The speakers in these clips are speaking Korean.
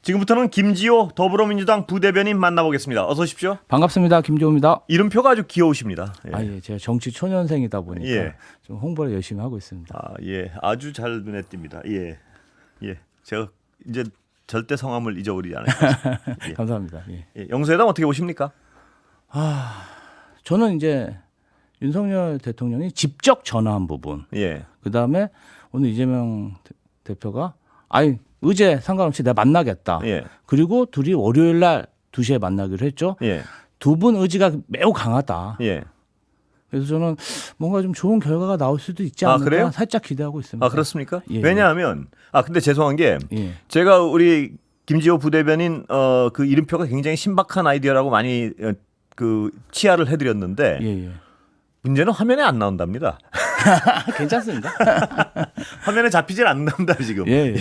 지금부터는 김지호 더불어민주당 부대변인 만나보겠습니다. 어서 오십시오. 반갑습니다. 김지호입니다. 이름표가 아주 귀여우십니다. 예. 예, 제가 정치 초년생이다 보니까 예. 좀 홍보를 열심히 하고 있습니다. 예, 아주 잘 눈에 띕니다. 예, 제가 이제 절대 성함을 잊어버리지 않을 것입니다. 예. 감사합니다. 예. 예, 영수회담 어떻게 보십니까? 저는 이제 윤석열 대통령이 직접 전화한 부분, 예, 그 다음에 오늘 이재명 대표가 의제 상관없이 내가 만나겠다. 예, 그리고 둘이 월요일 날 2시에 만나기로 했죠. 예, 두 분 의지가 매우 강하다. 예. 그래서 저는 뭔가 좀 좋은 결과가 나올 수도 있지 않을까 그래요? 살짝 기대하고 있습니다. 아, 그렇습니까? 예, 왜냐하면 근데 죄송한 게 예. 제가 우리 김지호 부대변인 그 이름표가 굉장히 신박한 아이디어라고 많이 그 치하를 해드렸는데 예. 문제는 화면에 안 나온답니다. 괜찮습니다. 화면에 잡히질 않는다 지금. 예.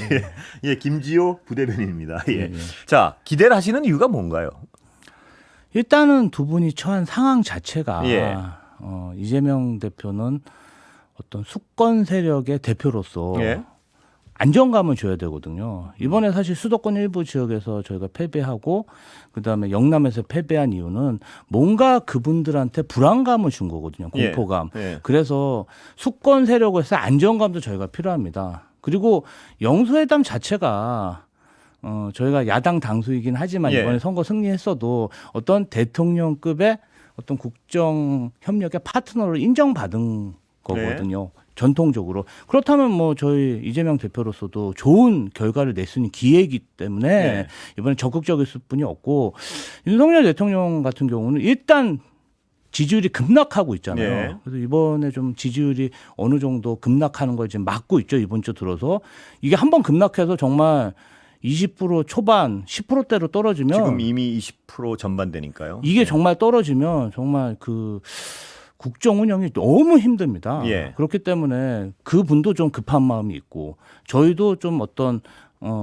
예, 김지호 부대변인입니다. 예. 예. 자, 기대를 하시는 이유가 뭔가요? 일단은 두 분이 처한 상황 자체가 예. 이재명 대표는 어떤 수권 세력의 대표로서 예. 안정감을 줘야 되거든요. 이번에 사실 수도권 일부 지역에서 저희가 패배하고 그다음에 영남에서 패배한 이유는 뭔가 그분들한테 불안감을 준 거거든요. 공포감. 예. 그래서 수권 세력에서 안정감도 저희가 필요합니다. 그리고 영수회담 자체가 저희가 야당 당수이긴 하지만 예. 이번에 선거 승리했어도 어떤 대통령급의 어떤 국정 협력의 파트너를 인정받은 거거든요. 전통적으로. 그렇다면 뭐 저희 이재명 대표로서도 좋은 결과를 낼 수 있는 기회이기 때문에 네. 이번에 적극적일 뿐이 없고 윤석열 대통령 같은 경우는 일단 지지율이 급락하고 있잖아요. 네. 그래서 이번에 좀 지지율이 어느 정도 급락하는 걸 지금 막고 있죠. 이번 주 들어서. 이게 한번 급락해서 정말 20% 초반 10%대로 떨어지면 지금 이미 20% 전반되니까요. 이게 정말 떨어지면 정말 그 국정 운영이 너무 힘듭니다. 예. 그렇기 때문에 그분도 좀 급한 마음이 있고 저희도 좀 어떤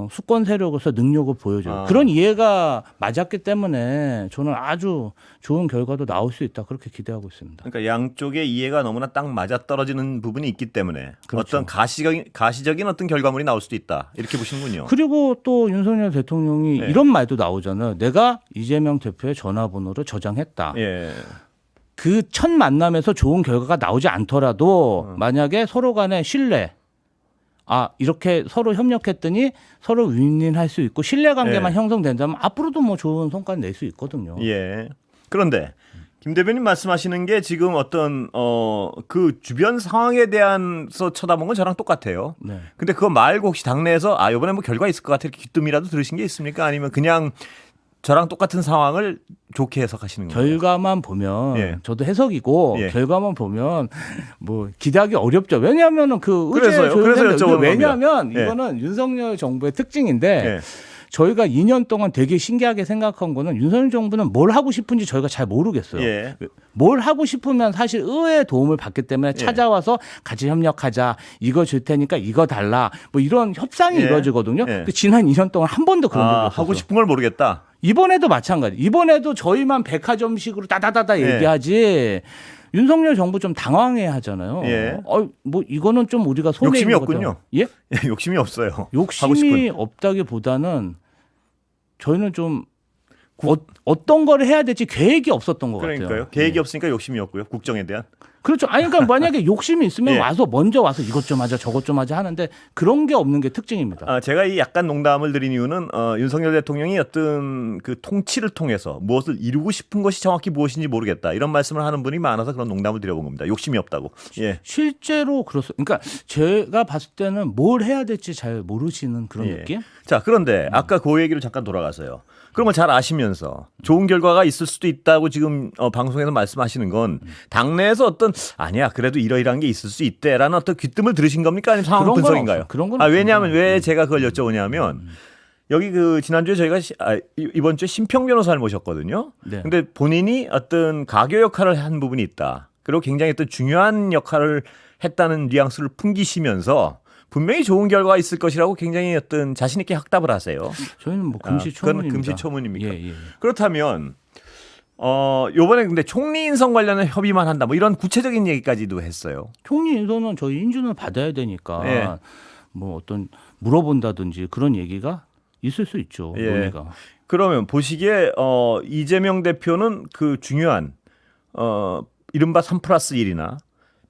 수권 세력으로서 능력을 보여줘요. 그런 이해가 맞았기 때문에 저는 아주 좋은 결과도 나올 수 있다 그렇게 기대하고 있습니다. 그러니까 양쪽의 이해가 너무나 딱 맞아 떨어지는 부분이 있기 때문에 그렇죠. 어떤 가시적인 어떤 결과물이 나올 수도 있다 이렇게 보시는군요. 그리고 또 윤석열 대통령이 네. 이런 말도 나오잖아요. 내가 이재명 대표의 전화번호를 저장했다. 예, 그 첫 만남에서 좋은 결과가 나오지 않더라도 만약에 서로 간의 신뢰, 이렇게 서로 협력했더니 서로 윈윈할 수 있고 신뢰관계만 예. 형성된다면 앞으로도 뭐 좋은 성과를 낼 수 있거든요. 예. 그런데 김 대변인 말씀하시는 게 지금 어떤 그 주변 상황에 대한서 쳐다본 건 저랑 똑같아요. 네. 근데 그거 말고 혹시 당내에서 이번에 뭐 결과 있을 것 같아 이렇게 귀뜸이라도 들으신 게 있습니까? 아니면 그냥 저랑 똑같은 상황을 좋게 해석하시는 거예요? 결과만 보면 예. 저도 해석이고 예. 결과만 보면 뭐 기대하기 어렵죠. 왜냐하면은 그 그래서요. 그래서 여쭤보는 왜냐하면 겁니다. 예. 이거는 윤석열 정부의 특징인데 예. 저희가 2년 동안 되게 신기하게 생각한 거는 윤석열 정부는 뭘 하고 싶은지 저희가 잘 모르겠어요. 예. 뭘 하고 싶으면 사실 의회의 도움을 받기 때문에 찾아와서 같이 협력하자. 이거 줄 테니까 이거 달라. 뭐 이런 협상이 예. 이루어지거든요. 예. 근데 지난 2년 동안 한 번도 그런 적이 없었어요. 하고 싶은 걸 모르겠다. 이번에도 마찬가지. 이번에도 저희만 백화점식으로 따다다다 예. 얘기하지. 윤석열 정부 좀 당황해야 하잖아요. 예. 뭐 이거는 좀 우리가 손해 욕심이 있는 없군요. 거죠. 예? 욕심이 없어요. 하고 욕심이 싶은. 없다기보다는 저희는 좀 어떤 거를 해야 될지 계획이 없었던 것 그러니까요. 같아요. 계획이 예. 없으니까 욕심이 없고요. 국정에 대한. 그렇죠. 그러니까 만약에 욕심이 있으면 예. 먼저 와서 이것 좀 하자 저것 좀 하자 하는데 그런 게 없는 게 특징입니다. 제가 이 약간 농담을 드린 이유는 윤석열 대통령이 어떤 그 통치를 통해서 무엇을 이루고 싶은 것이 정확히 무엇인지 모르겠다 이런 말씀을 하는 분이 많아서 그런 농담을 드려본 겁니다. 욕심이 없다고. 예. 실제로 그렇습니다. 그러니까 제가 봤을 때는 뭘 해야 될지 잘 모르시는 그런 예. 느낌? 자, 그런데 아까 그 얘기로 잠깐 돌아가서요. 그러면 잘 아시면서 좋은 결과가 있을 수도 있다고 지금 방송에서 말씀하시는 건 당내에서 어떤 아니야 그래도 이러이러한 게 있을 수 있대라는 어떤 귀뜸을 들으신 겁니까? 아니면 상황 그런 건 분석인가요? 없어요. 그런 건 왜냐하면 없습니다. 왜 제가 그걸 여쭤보냐면 여기 그 지난주에 저희가 이번 주에 심평 변호사를 모셨거든요. 네. 근데 본인이 어떤 가교 역할을 한 부분이 있다. 그리고 굉장히 어떤 중요한 역할을 했다는 뉘앙스를 풍기시면서 분명히 좋은 결과가 있을 것이라고 굉장히 어떤 자신 있게 확답을 하세요. 저희는 뭐 그건 금시초문입니다. 금시초문입니까? 예. 그렇다면 요번에 근데 총리 인선 관련해 협의만 한다. 뭐 이런 구체적인 얘기까지도 했어요. 총리 인선은 저희 인준을 받아야 되니까 예. 뭐 어떤 물어본다든지 그런 얘기가 있을 수 있죠. 예. 논의가. 그러면 보시기에 이재명 대표는 그 중요한 이른바 3+1이나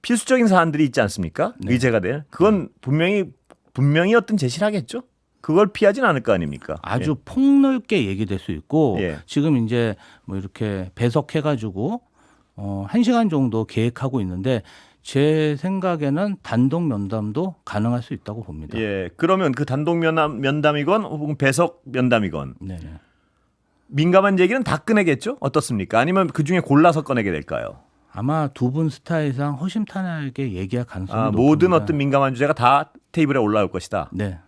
필수적인 사안들이 있지 않습니까? 네. 의제가 될. 그건 분명히 어떤 제시를 하겠죠. 그걸 피하진 않을 거 아닙니까? 아주 폭넓게 얘기될 수 있고 예. 지금 이제 뭐 이렇게 배석해가지고 1시간 정도 계획하고 있는데 제 생각에는 단독 면담도 가능할 수 있다고 봅니다. 예. 그러면 그 단독 면담이건 혹은 배석 면담이건 네. 민감한 얘기는 다 꺼내겠죠? 어떻습니까? 아니면 그 중에 골라서 꺼내게 될까요? 아마 두 분 스타일상 허심탄회하게 얘기할 가능성이 높습니다. 모든 어떤 민감한 주제가 다 테이블에 올라올 것이다. 네.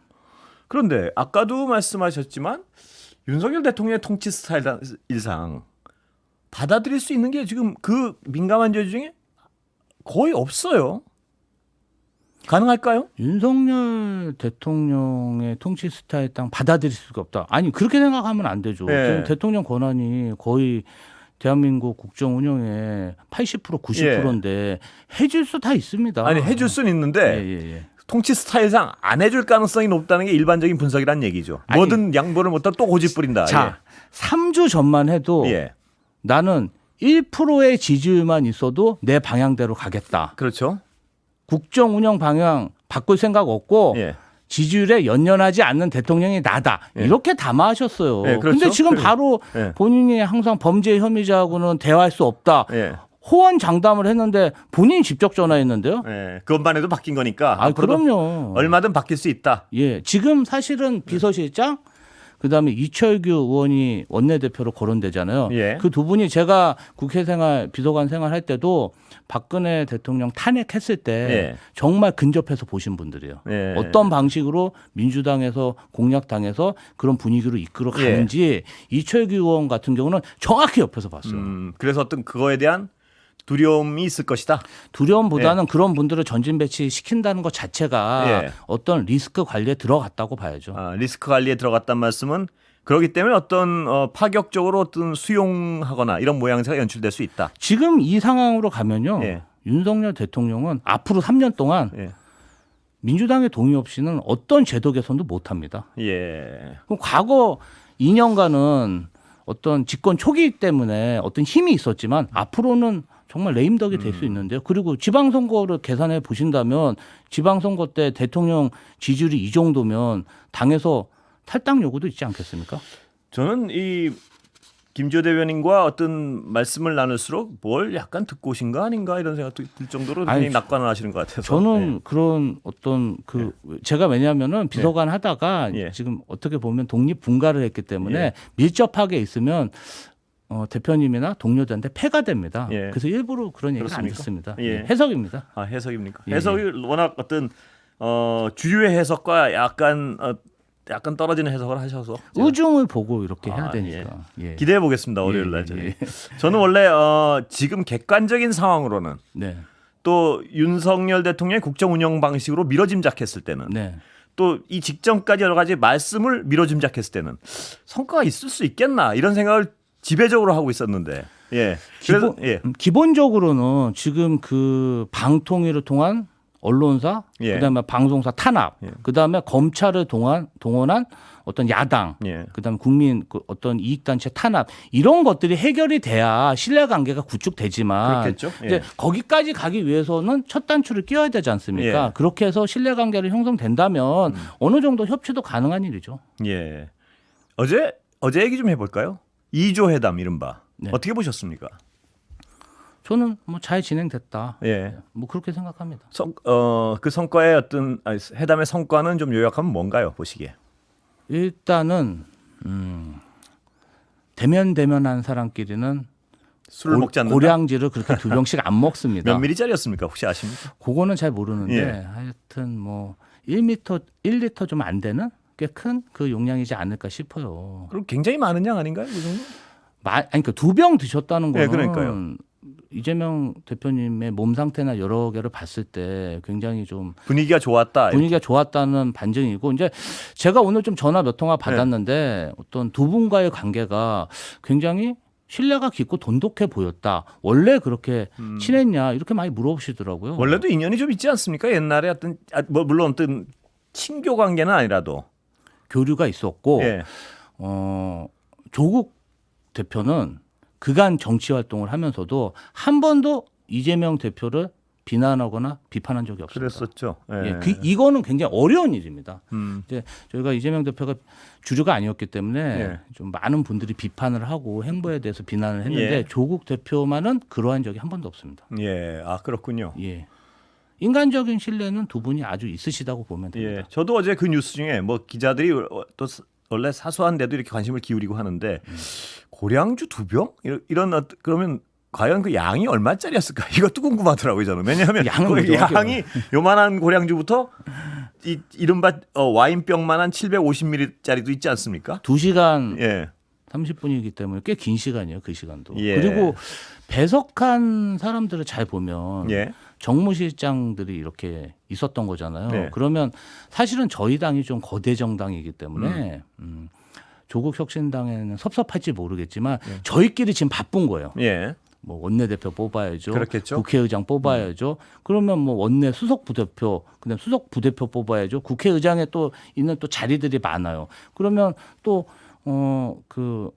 그런데 아까도 말씀하셨지만 윤석열 대통령의 통치 스타일상 받아들일 수 있는 게 지금 그 민감한 주제 중에 거의 없어요. 가능할까요? 윤석열 대통령의 통치 스타일 땅 받아들일 수가 없다. 아니 그렇게 생각하면 안 되죠. 네. 지금 대통령 권한이 거의 대한민국 국정 운영의 80% 90%인데 해줄 수 다 있습니다. 아니 해줄 수는 있는데 예. 통치 스타일상 안 해줄 가능성이 높다는 게 일반적인 분석이란 얘기죠. 아니, 뭐든 양보를 못하고 또 고집 부린다. 자, 3주 전만 해도 예. 나는 1%의 지지율만 있어도 내 방향대로 가겠다. 그렇죠. 국정 운영 방향 바꿀 생각 없고 예. 지지율에 연연하지 않는 대통령이 나다. 예. 이렇게 담아하셨어요. 예, 그렇죠. 근데 지금 바로 예. 본인이 항상 범죄 혐의자하고는 대화할 수 없다. 예. 호언장담을 했는데 본인이 직접 전화했는데요. 예. 그것만 해도 바뀐 거니까. 아, 앞으로도 그럼요. 얼마든 바뀔 수 있다. 예, 지금 사실은 비서실장 그다음에 이철규 의원이 원내대표로 거론되잖아요. 예. 그 두 분이 제가 국회 생활, 비서관 생활할 때도 박근혜 대통령 탄핵했을 때 예. 정말 근접해서 보신 분들이에요. 예. 어떤 방식으로 민주당에서 공약당에서 그런 분위기로 이끌어 가는지 이철규 의원 같은 경우는 정확히 옆에서 봤어요. 그래서 어떤 그거에 대한 두려움이 있을 것이다. 두려움보다는 그런 분들을 전진 배치시킨다는 것 자체가 예. 어떤 리스크 관리에 들어갔다고 봐야죠. 리스크 관리에 들어갔단 말씀은 그렇기 때문에 어떤 파격적으로 어떤 수용하거나 이런 모양새가 연출될 수 있다. 지금 이 상황으로 가면요. 예. 윤석열 대통령은 앞으로 3년 동안 예. 민주당의 동의 없이는 어떤 제도 개선도 못 합니다. 예. 그럼 과거 2년간은 어떤 집권 초기 때문에 어떤 힘이 있었지만 앞으로는 정말 레임덕이 될 수 있는데요. 그리고 지방선거를 계산해 보신다면 지방선거 때 대통령 지지율이 이 정도면 당에서 탈당 요구도 있지 않겠습니까? 저는 이 김지호 대변인과 어떤 말씀을 나눌수록 뭘 약간 듣고 오신 거 아닌가 이런 생각도 들 정도로 굉장히 아니, 낙관을 하시는 것 같아서. 저는 그런 어떤 제가 왜냐하면은 비서관 하다가 예. 지금 어떻게 보면 독립 분가를 했기 때문에 예. 밀접하게 있으면 대표님이나 동료들한테 폐가 됩니다. 예. 그래서 일부러 그런 얘기를 안 그렇습니까? 듣습니다. 예. 해석입니다. 해석입니까? 예. 해석이 워낙 어떤 주류의 해석과 약간 떨어지는 해석을 하셔서 제가 의중을 보고 이렇게 해야 아, 되니까. 예. 기대해 보겠습니다. 월요일 날 예, 저는. 예. 저는 원래 지금 객관적인 상황으로는 네. 또 윤석열 대통령의 국정 운영 방식으로 밀어짐작했을 때는 네. 또 이 직전까지 여러 가지 말씀을 밀어짐작했을 때는 성과가 있을 수 있겠나 이런 생각을 지배적으로 하고 있었는데 예. 그래서 기본적으로는 지금 그 방통위를 통한 언론사, 예. 그다음에 방송사 탄압, 예. 그다음에 검찰을 동원한 어떤 야당, 예. 그다음에 국민 어떤 이익단체 탄압 이런 것들이 해결이 돼야 신뢰관계가 구축되지만 그렇겠죠. 예. 이제 거기까지 가기 위해서는 첫 단추를 끼워야 되지 않습니까? 예. 그렇게 해서 신뢰관계를 형성된다면 어느 정도 협치도 가능한 일이죠. 예. 어제 얘기 좀 해볼까요? 2조 회담 이른바 네. 어떻게 보셨습니까? 저는 뭐 잘 진행됐다. 예. 뭐 그렇게 생각합니다. 그 성과의 어떤 회담의 성과는 좀 요약하면 뭔가요? 보시기에. 일단은 대면한 사람끼리는 술을 먹지 않는다. 고량지를 그렇게 두 병씩 안 먹습니다. 몇 미리짜리였습니까? 혹시 아십니까? 그거는 잘 모르는데 예. 하여튼 뭐 1리터 좀 안 되는 꽤 큰 그 용량이지 않을까 싶어요. 그럼 굉장히 많은 양 아닌가요? 그 정도? 아니 그러니까 두 병 드셨다는 거는 예, 그러니까요. 이재명 대표님의 몸 상태나 여러 개를 봤을 때 굉장히 좀 분위기가 좋았다. 분위기가 좋았다는 반증이고 이제 제가 오늘 좀 전화 몇 통화 네. 받았는데 어떤 두 분과의 관계가 굉장히 신뢰가 깊고 돈독해 보였다. 원래 그렇게 친했냐 이렇게 많이 물어보시더라고요. 원래도 인연이 좀 있지 않습니까? 옛날에 어떤 물론 어떤 친교 관계는 아니라도 교류가 있었고 예. 조국 대표는 그간 정치 활동을 하면서도 한 번도 이재명 대표를 비난하거나 비판한 적이 없습니다. 그랬었죠. 예. 예, 이거는 굉장히 어려운 일입니다. 음. 이제 저희가 이재명 대표가 주류가 아니었기 때문에 예. 좀 많은 분들이 비판을 하고 행보에 대해서 비난을 했는데 예. 조국 대표만은 그러한 적이 한 번도 없습니다. 예. 아, 그렇군요. 예. 인간적인 신뢰는 두 분이 아주 있으시다고 보면 됩니다. 예. 저도 어제 그 뉴스 중에 뭐 기자들이 또 원래 사소한데도 이렇게 관심을 기울이고 하는데 고량주 2병 이런 그러면 과연 그 양이 얼마짜리였을까? 이것도 궁금하더라고요, 저는. 왜냐하면 양은 그 뭐죠? 양이 요만한 고량주부터 이른바 와인병만한 750ml짜리도 있지 않습니까? 2시간 예. 30분이기 때문에 꽤 긴 시간이에요. 그 시간도. 예. 그리고 배석한 사람들을 잘 보면 예. 정무실장들이 이렇게 있었던 거잖아요. 네. 그러면 사실은 저희 당이 좀 거대 정당이기 때문에 조국 혁신당에는 섭섭할지 모르겠지만 저희끼리 지금 바쁜 거예요. 예. 뭐 원내대표 뽑아야죠. 그렇겠죠. 국회의장 뽑아야죠. 그러면 뭐 원내 수석 부대표, 그다음 수석 부대표 뽑아야죠. 국회의장에 또 있는 또 자리들이 많아요. 그러면 또 그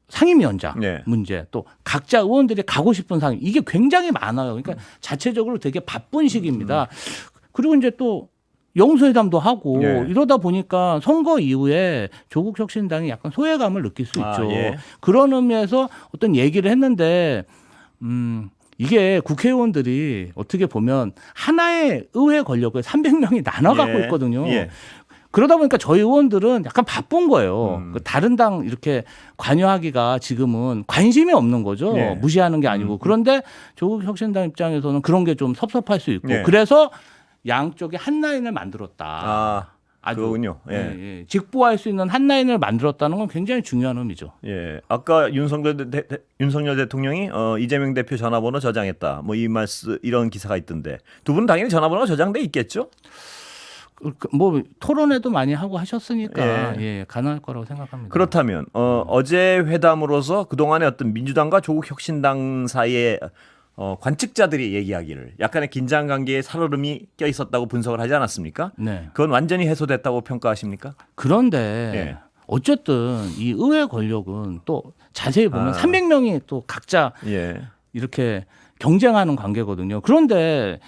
상임위원장 네. 문제, 또 각자 의원들이 가고 싶은 상임, 이게 굉장히 많아요. 그러니까 자체적으로 되게 바쁜 시기입니다. 그리고 이제 또 영수회담도 하고 예. 이러다 보니까 선거 이후에 조국 혁신당이 약간 소외감을 느낄 수 아, 있죠. 예. 그런 의미에서 어떤 얘기를 했는데 이게 국회의원들이 어떻게 보면 하나의 의회 권력을 300명이 나눠갖고 예. 있거든요. 예. 그러다 보니까 저희 의원들은 약간 바쁜 거예요. 음. 그 다른 당 이렇게 관여하기가 지금은 관심이 없는 거죠. 예. 무시하는 게 아니고. 그런데 조국 혁신당 입장에서는 그런 게 좀 섭섭할 수 있고. 예. 그래서 양쪽에 한 라인을 만들었다. 아, 아주 그거군요. 예. 예. 직보할 수 있는 한 라인을 만들었다는 건 굉장히 중요한 의미죠. 예. 아까 윤석열 대통령이 이재명 대표 전화번호 저장했다. 뭐 이 말씀 이런 기사가 있던데 두 분은 당연히 전화번호가 저장돼 있겠죠? 뭐 토론회도 많이 하고 하셨으니까 예. 예, 가능할 거라고 생각합니다. 그렇다면 어제 회담으로서 그동안의 어떤 민주당과 조국 혁신당 사이에 관측자들이 얘기하기를 약간의 긴장 관계에 살얼음이 껴 있었다고 분석을 하지 않았습니까? 네. 그건 완전히 해소됐다고 평가하십니까? 그런데 예. 어쨌든 이 의회 권력은 또 자세히 보면 아. 300명이 또 각자 예. 이렇게 경쟁하는 관계거든요. 그런데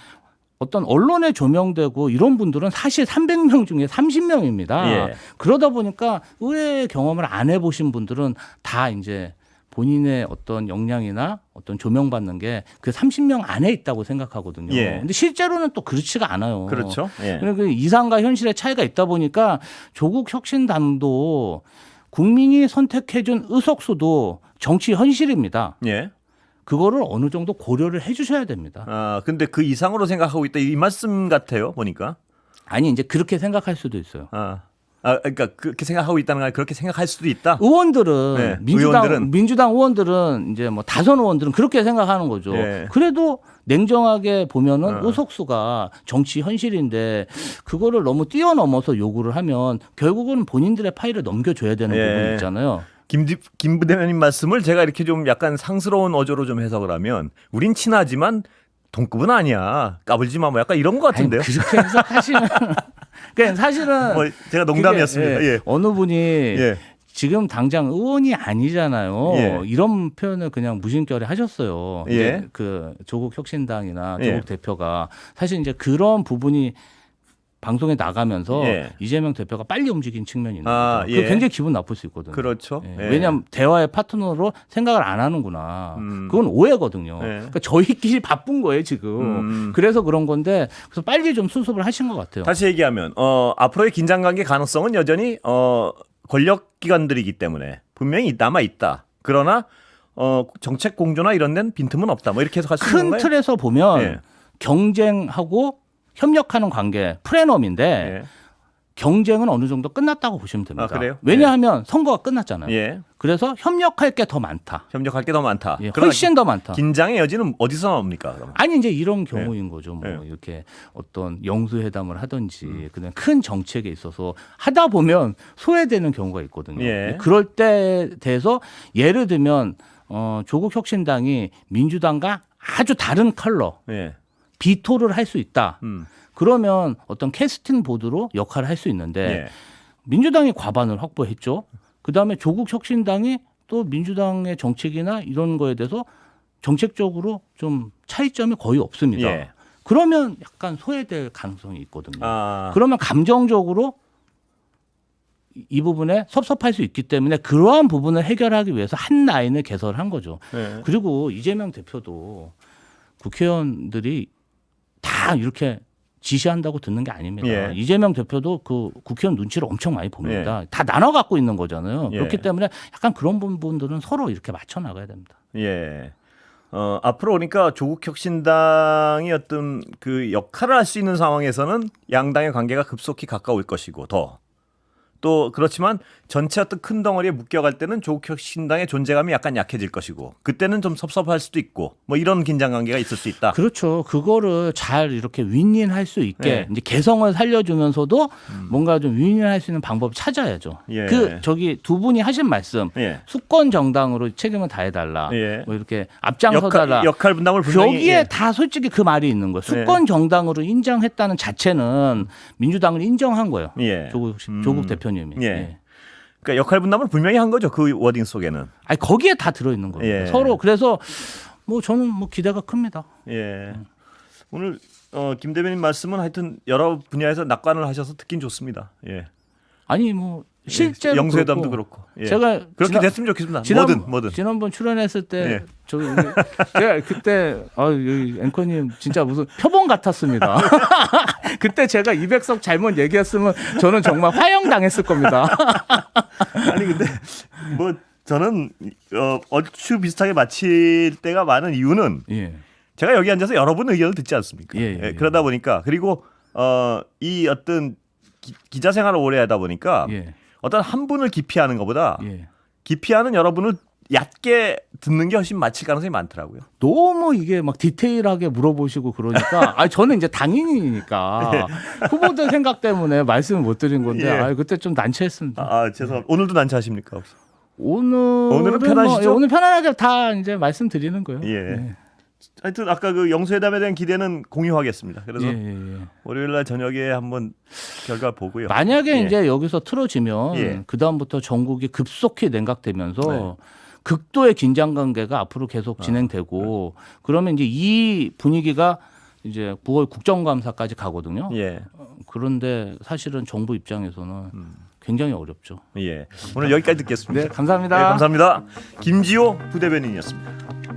어떤 언론에 조명되고 이런 분들은 사실 300명 중에 30명입니다. 예. 그러다 보니까 의회 경험을 안 해보신 분들은 다 이제 본인의 어떤 역량이나 어떤 조명받는 게 그 30명 안에 있다고 생각하거든요. 예. 근데 실제로는 또 그렇지가 않아요. 그렇죠. 예. 그러니까 그 이상과 현실의 차이가 있다 보니까 조국 혁신당도 국민이 선택해준 의석수도 정치 현실입니다. 예. 그거를 어느 정도 고려를 해주셔야 됩니다. 아, 근데 그 이상으로 생각하고 있다 이 말씀 같아요. 보니까. 아니 이제 그렇게 생각할 수도 있어요. 그러니까 그렇게 생각하고 있다는 건 그렇게 생각할 수도 있다. 의원들은 네, 민주당 의원들은 이제 뭐 다선 의원들은 그렇게 생각하는 거죠. 예. 그래도 냉정하게 보면은 어. 의석수가 정치 현실인데 그거를 너무 뛰어넘어서 요구를 하면 결국은 본인들의 파일을 넘겨줘야 되는 예. 부분이 있잖아요. 김 부대변인 말씀을 제가 이렇게 좀 약간 상스러운 어조로 좀 해석을 하면 우린 친하지만 동급은 아니야. 까불지 마. 뭐 약간 이런 것 같은데요. 아니, 그렇게 해석하시면 그러니까 사실은 뭐 제가 농담이었습니다. 그게, 예. 어느 분이 예. 지금 당장 의원이 아니잖아요. 예. 이런 표현을 그냥 무심결에 하셨어요. 예. 이제 그 조국 혁신당이나 예. 조국 대표가 사실 이제 그런 부분이 방송에 나가면서 예. 이재명 대표가 빨리 움직인 측면이 있는 아, 거죠. 예. 그게 굉장히 기분 나쁠 수 있거든요. 그렇죠. 예. 예. 왜냐하면 대화의 파트너로 생각을 안 하는구나. 그건 오해거든요. 예. 그러니까 저희끼리 바쁜 거예요 지금. 그래서 그런 건데 그래서 빨리 좀 수습을 하신 것 같아요. 다시 얘기하면 앞으로의 긴장 관계 가능성은 여전히 권력 기관들이기 때문에 분명히 남아 있다. 그러나 정책 공조나 이런 데는 빈틈은 없다. 뭐 이렇게 해석할 수 있는 큰 건가요? 틀에서 보면 예. 경쟁하고 협력하는 관계 프레넘인데 예. 경쟁은 어느 정도 끝났다고 보시면 됩니다. 아, 그래요? 왜냐하면 선거가 끝났잖아요. 예. 그래서 협력할 게 더 많다. 협력할 게 더 많다. 예, 그러나 훨씬 더 많다. 긴장의 여지는 어디서 나옵니까? 그러면? 아니 이제 이런 경우인 거죠. 뭐 예. 이렇게 어떤 영수회담을 하든지 그냥 큰 정책에 있어서 하다 보면 소외되는 경우가 있거든요. 예. 그럴 때 대해서 예를 들면 조국 혁신당이 민주당과 아주 다른 컬러 예. 비토를 할 수 있다. 음. 그러면 어떤 캐스팅 보드로 역할을 할 수 있는데 예. 민주당이 과반을 확보했죠. 그다음에 조국 혁신당이 또 민주당의 정책이나 이런 거에 대해서 정책적으로 좀 차이점이 거의 없습니다. 예. 그러면 약간 소외될 가능성이 있거든요. 아, 그러면 감정적으로 이 부분에 섭섭할 수 있기 때문에 그러한 부분을 해결하기 위해서 한 라인을 개설한 거죠. 네. 그리고 이재명 대표도 국회의원들이 다 이렇게 지시한다고 듣는 게 아닙니다. 예. 이재명 대표도 그 국회의원 눈치를 엄청 많이 봅니다. 다 나눠 갖고 있는 거잖아요. 예. 그렇기 때문에 약간 그런 부분들은 서로 이렇게 맞춰 나가야 됩니다. 예. 앞으로 그러니까 조국 혁신당이 어떤 그 역할을 할 수 있는 상황에서는 양당의 관계가 급속히 가까울 것이고 또 그렇지만 전체 어떤 큰 덩어리에 묶여갈 때는 조국 혁신당의 존재감이 약간 약해질 것이고 그때는 좀 섭섭할 수도 있고 뭐 이런 긴장 관계가 있을 수 있다. 그렇죠. 그거를 잘 이렇게 윈윈할 수 있게 네. 이제 개성을 살려주면서도 뭔가 좀 윈윈할 수 있는 방법을 찾아야죠. 예. 저기 두 분이 하신 말씀, 예. 수권 정당으로 책임을 다해달라. 예. 뭐 이렇게 앞장서달라. 역할 분담을 분명히 여기에 예. 다 솔직히 그 말이 있는 거예요. 수권 정당으로 인정했다는 자체는 민주당을 인정한 거예요. 예. 조국 대표님이. 예. 그러니까 역할 분담을 분명히 한 거죠. 그 워딩 속에는. 아니 거기에 다 들어 있는 거예요. 예. 서로 그래서 뭐 저는 뭐 기대가 큽니다. 예. 오늘 김 대변인 말씀은 하여튼 여러 분야에서 낙관을 하셔서 듣긴 좋습니다. 예. 아니 뭐 실제로 영수회담도 그렇고. 예. 제가 그렇게 됐으면 좋겠습니다. 뭐든. 지난번 출연했을 때 예. 제가 그때 여기 앵커님 진짜 무슨 표본 같았습니다. 그때 제가 200석 잘못 얘기했으면 저는 정말 화형당했을 겁니다. 아니 근데 뭐 저는 얼추 비슷하게 마칠 때가 많은 이유는 예. 제가 여기 앉아서 여러 분 의견을 듣지 않습니까? 예. 그러다 보니까 그리고 이 어떤 기자 생활을 오래 하다 보니까 예. 어떤 한 분을 기피하는 것보다 예. 기피하는 여러분을 얕게 듣는 게 훨씬 맞힐 가능성이 많더라고요. 너무 이게 막 디테일하게 물어보시고 그러니까 저는 이제 당인이니까 후보들 생각 때문에 말씀을 못 드린 건데 예. 그때 좀 난처했습니다. 죄송합니다. 오늘도 난처하십니까? 혹시? 오늘은 편하시죠? 오늘 편안하게 다 이제 말씀드리는 거예요. 예. 하여튼 아까 그 영수회담에 대한 기대는 공유하겠습니다. 그래서 예. 월요일 날 저녁에 한번 결과 보고요. 만약에 예. 이제 여기서 틀어지면 예. 그 다음부터 전국이 급속히 냉각되면서 네. 극도의 긴장 관계가 앞으로 계속 진행되고 그러면 이제 이 분위기가 이제 9월 국정감사까지 가거든요. 예. 그런데 사실은 정부 입장에서는 굉장히 어렵죠. 예. 오늘 여기까지 듣겠습니다. 네, 감사합니다. 네, 감사합니다. 김지호 부대변인이었습니다.